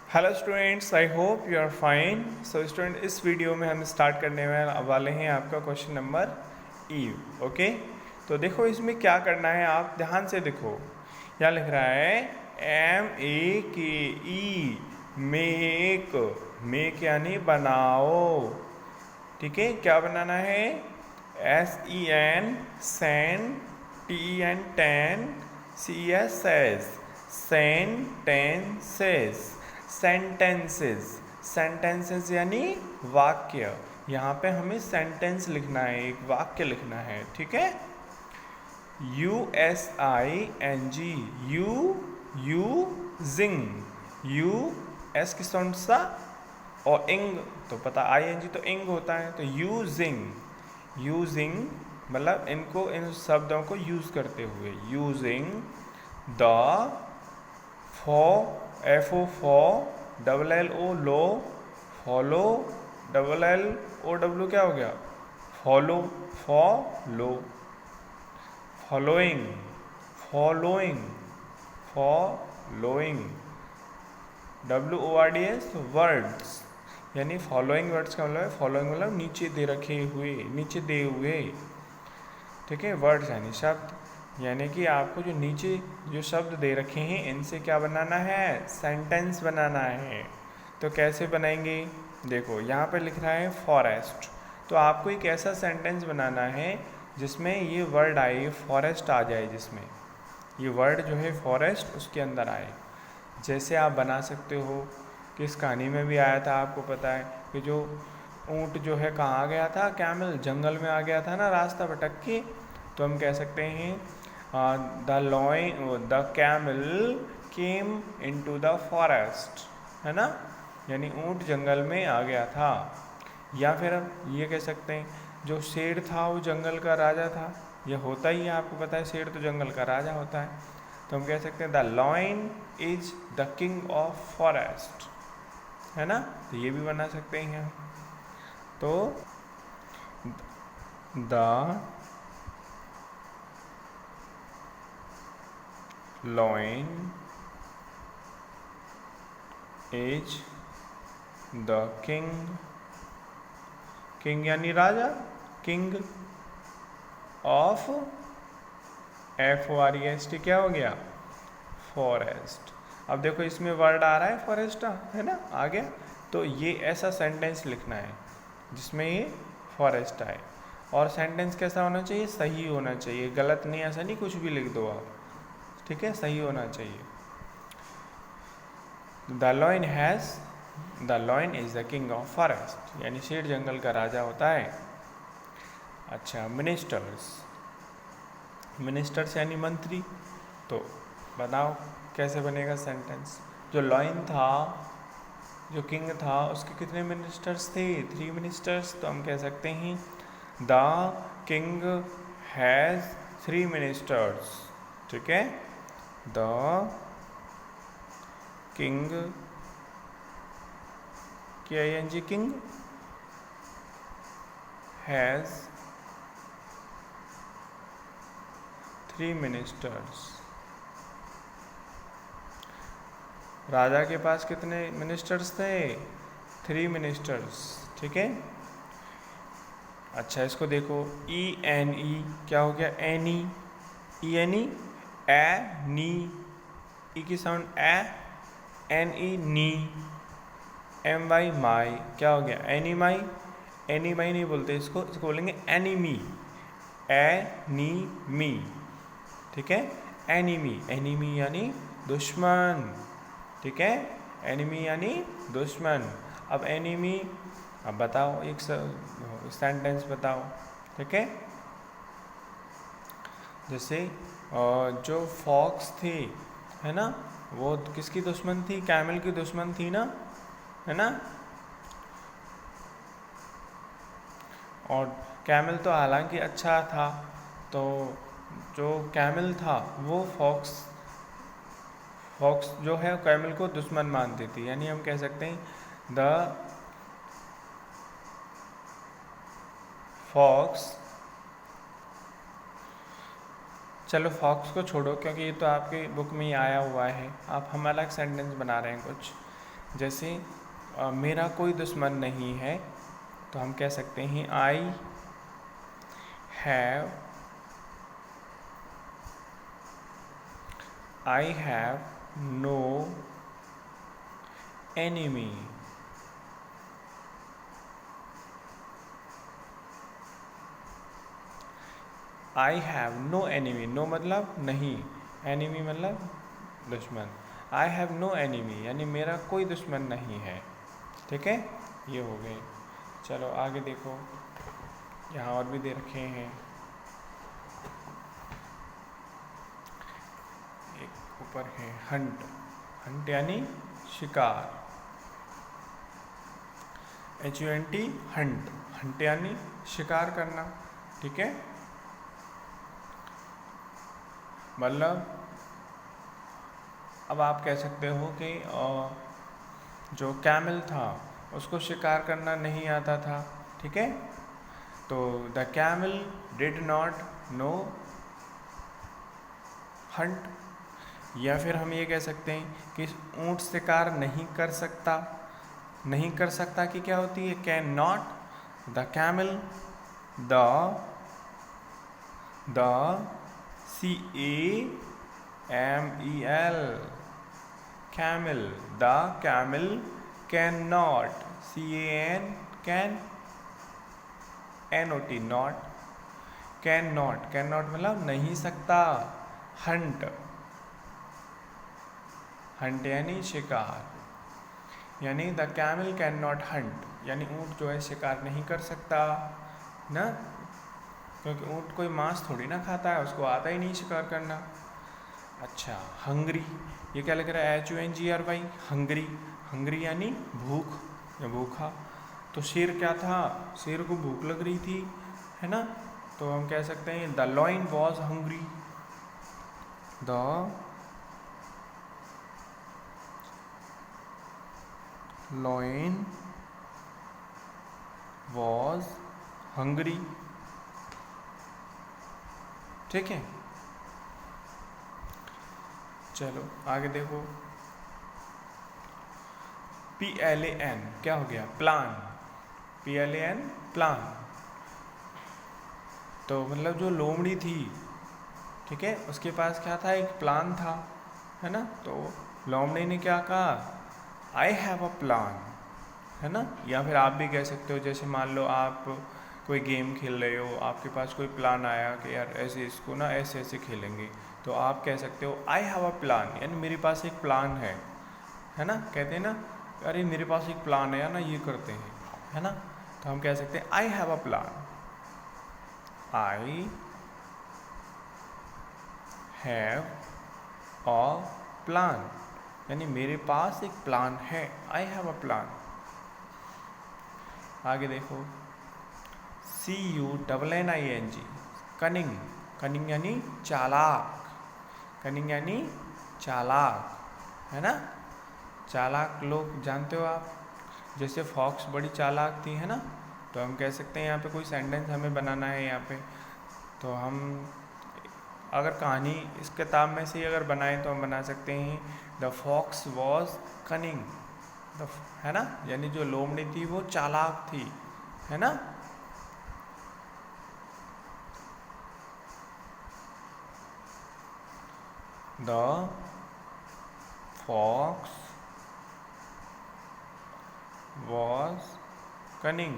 Hello students, I hope you are fine. So student, इस video में हम start करने वाले हैं आपका क्वेश्चन नंबर ईव। ओके, तो देखो इसमें क्या करना है, आप ध्यान से देखो। यहाँ लिख रहा है MEKE, मेक। मेक यानी बनाओ, ठीक है। क्या बनाना है? SEN, Sen, TEN, ten, CES, sentences. Sentences, sentences यानी वाक्य। यहाँ पे हमें सेंटेंस लिखना है, एक वाक्य लिखना है, ठीक है। USING, using. यू एस की साउंड सा और इंग तो पता, ING तो इंग होता है, तो यूजिंग। यूजिंग मतलब इनको, इन शब्दों को यूज करते हुए। Using the, FO for, LLO low, follow, LLOW क्या हो गया? Follow, follow. Following, following, following. WORDS words, यानी फॉलोइंग वर्ड्स का मतलब है, फॉलोइंग मतलब नीचे दे रखे हुए, नीचे दे हुए, ठीक है। वर्ड्स यानी शब्द, यानी कि आपको जो नीचे जो शब्द दे रखे हैं इनसे क्या बनाना है? सेंटेंस बनाना है। तो कैसे बनाएंगे? देखो यहाँ पे लिख रहा है फॉरेस्ट, तो आपको एक ऐसा सेंटेंस बनाना है जिसमें ये वर्ड आए, फॉरेस्ट आ जाए, जिसमें ये वर्ड जो है फॉरेस्ट उसके अंदर आए। जैसे आप बना सकते हो कि इस कहानी में भी आया था, आपको पता है कि जो ऊँट जो है कहाँ आ गया था? कैमल जंगल में आ गया था ना, रास्ता भटक के। तो हम कह सकते हैं the camel came into the forest, है ना, यानी ऊँट जंगल में आ गया था। या फिर हम ये कह सकते हैं जो शेर था वो जंगल का राजा था। ये होता ही है, आपको पता है, शेर तो जंगल का राजा होता है। तो हम कह सकते हैं the lion is the king of forest, है ना। तो ये भी बना सकते हैं हम। तो the lion is the king, king यानी राजा, किंग ऑफ, FOREST क्या हो गया? फॉरेस्ट। अब देखो इसमें वर्ड आ रहा है फॉरेस्ट, है ना, आ गया। तो ये ऐसा सेंटेंस लिखना है जिसमें ये फॉरेस्ट आए। और सेंटेंस कैसा होना चाहिए? सही होना चाहिए, गलत नहीं, ऐसा नहीं कुछ भी लिख दो आप, ठीक है, सही होना चाहिए। The lion has, the lion is the king of forest, यानी शेर जंगल का राजा होता है। अच्छा, मिनिस्टर्स, मिनिस्टर्स यानी मंत्री। तो बताओ कैसे बनेगा सेंटेंस? जो लॉयन था, जो किंग था, उसके कितने मिनिस्टर्स थे? 3 मिनिस्टर्स। तो हम कह सकते हैं द किंग हैज़ 3 मिनिस्टर्स, ठीक है। The king, KING, king has 3 ministers. राजा के पास कितने मिनिस्टर्स थे? 3 मिनिस्टर्स, ठीक है। अच्छा, इसको देखो, ENE क्या हो गया? ENE, ENE, नी, ई की साउंड NE, नी। MY, माई, क्या हो गया? एनीमाई। एनीमाई नहीं बोलते इसको, इसको बोलेंगे एनीमी, एनीमी, ठीक है। एनीमी, एनीमी यानी दुश्मन, ठीक है। एनिमी यानी दुश्मन। अब एनीमी, अब बताओ एक सेंटेंस बताओ, ठीक है। जैसे जो फॉक्स थी, है ना, वो किसकी दुश्मन थी? कैमल की दुश्मन थी ना, है ना। और कैमल तो हालांकि अच्छा था, तो जो कैमल था वो फॉक्स जो है कैमल को दुश्मन मानती थी। यानी हम कह सकते हैं द फॉक्स, चलो फॉक्स को छोड़ो क्योंकि ये तो आपकी बुक में ही आया हुआ है, आप हम अलग सेंटेंस बना रहे हैं कुछ। जैसे मेरा कोई दुश्मन नहीं है, तो हम कह सकते हैं I have no enemy. I have no enemy, no मतलब नहीं, एनिमी मतलब दुश्मन। आई हैव नो एनिमी यानी मेरा कोई दुश्मन नहीं है। ठीक है, ये हो गए। चलो आगे देखो, यहाँ और भी दे रखे हैं। एक ऊपर है हंट, हंट यानी शिकार, HUNT हंट, हंट यानी शिकार करना। ठीक है, मतलब अब आप कह सकते हो कि जो कैमल था उसको शिकार करना नहीं आता था। ठीक है, तो the camel did not know Hunt. या फिर हम ये कह सकते हैं कि ऊंट शिकार नहीं कर सकता। नहीं कर सकता कि क्या होती है, can not. The camel, the CAMEL, camel, the camel cannot, CAN not, cannot मतलब नहीं सकता, hunt, hunt यानी शिकार, यानी the camel can not Hunt, यानी ऊँट जो है शिकार नहीं कर सकता ना, क्योंकि ऊँट कोई मांस थोड़ी ना खाता है, उसको आता ही नहीं शिकार करना। अच्छा, हंग्री, ये क्या लग रहा है, HUNGRY, हंग्री, हंग्री यानी भूख या भूखा। तो शेर क्या था, शेर को भूख लग रही थी, है ना, तो हम कह सकते हैं the lion was hungry, the lion was hungry. ठीक है, चलो आगे देखो, PLAN क्या हो गया, प्लान, PLAN प्लान। तो मतलब जो लोमड़ी थी, ठीक है, उसके पास क्या था, एक प्लान था, है ना, तो लोमड़ी ने क्या कहा, आई हैव अ प्लान, है ना। या फिर आप भी कह सकते हो, जैसे मान लो आप कोई गेम खेल रहे हो, आपके पास कोई प्लान आया कि यार ऐसे इसको ना ऐसे ऐसे खेलेंगे, तो आप कह सकते हो आई हैव अ प्लान, यानी मेरे पास एक प्लान है ना, कहते हैं ना, अरे मेरे पास एक प्लान है ना, ये करते हैं, है ना, तो हम कह सकते हैं I have a plan, I have a plan, यानी मेरे पास एक प्लान है, आई हैव अ प्लान। आगे देखो, CUNNING, कनिंग, कनिंग यानी चालाक, कनिंग यानी चालाक, है ना, चालाक लोग जानते हो आप, जैसे फॉक्स बड़ी चालाक थी, है ना, तो हम कह सकते हैं यहाँ पे कोई सेंटेंस हमें बनाना है यहाँ पे, तो हम अगर कहानी इस किताब में से अगर बनाएं तो हम बना सकते हैं द फॉक्स वॉज कनिंग, है ना, यानी जो लोमड़ी थी वो चालाक थी, है ना। द फॉक्स वॉज कनिंग,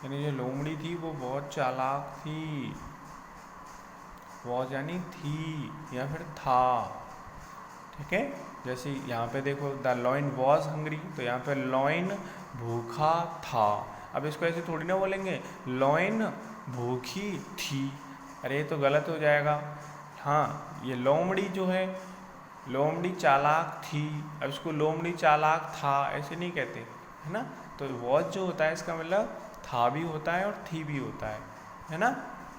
यानी जो लोमड़ी थी वो बहुत चालाक थी, वॉज यानी थी या फिर था। ठीक है, जैसे यहाँ पे देखो द लॉइन वॉज हंग्री, तो यहाँ पे लॉइन भूखा था, अब इसको ऐसे थोड़ी ना बोलेंगे लॉइन भूखी थी, अरे ये तो गलत हो जाएगा। हाँ, ये लोमड़ी जो है, लोमड़ी चालाक थी, अब इसको लोमड़ी चालाक था ऐसे नहीं कहते, है ना, तो वॉज जो होता है इसका मतलब था भी होता है और थी भी होता है ना।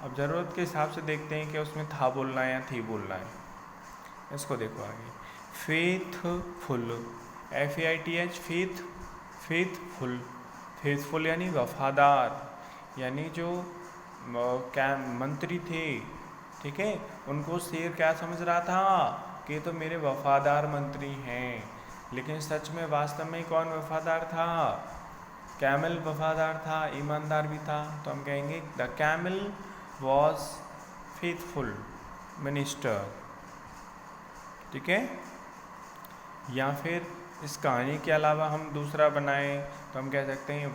अब ज़रूरत के हिसाब से देखते हैं कि उसमें था बोलना है या थी बोलना है। इसको देखो आगे, फेथफुल, FAITH, फेथफुल, फेथफुल यानी वफादार, यानी जो क्या मंत्री थे, ठीक है, उनको शेर क्या समझ रहा था, कि तो मेरे वफादार मंत्री हैं, लेकिन सच में वास्तव में कौन वफादार था? कैमल वफादार था, ईमानदार भी था। तो हम कहेंगे the camel was faithful minister. ठीक है। या फिर इस कहानी के अलावा हम दूसरा बनाएं तो हम कह सकते हैं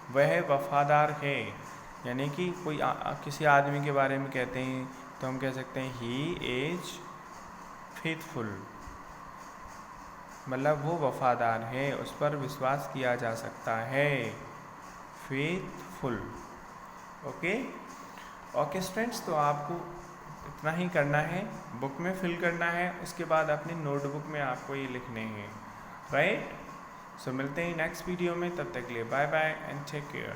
वह वफादार है, यानी कि कोई किसी आदमी के बारे में कहते हैं तो हम कह सकते हैं ही इज फेथफुल, मतलब वो वफादार है, उस पर विश्वास किया जा सकता है, फेथफुल। ओके स्टूडेंट्स, तो आपको इतना ही करना है, बुक में फिल करना है, उसके बाद अपनी नोटबुक में आपको ये लिखने हैं, राइट। सो मिलते हैं नेक्स्ट वीडियो में, तब तक के लिए bye bye and take care.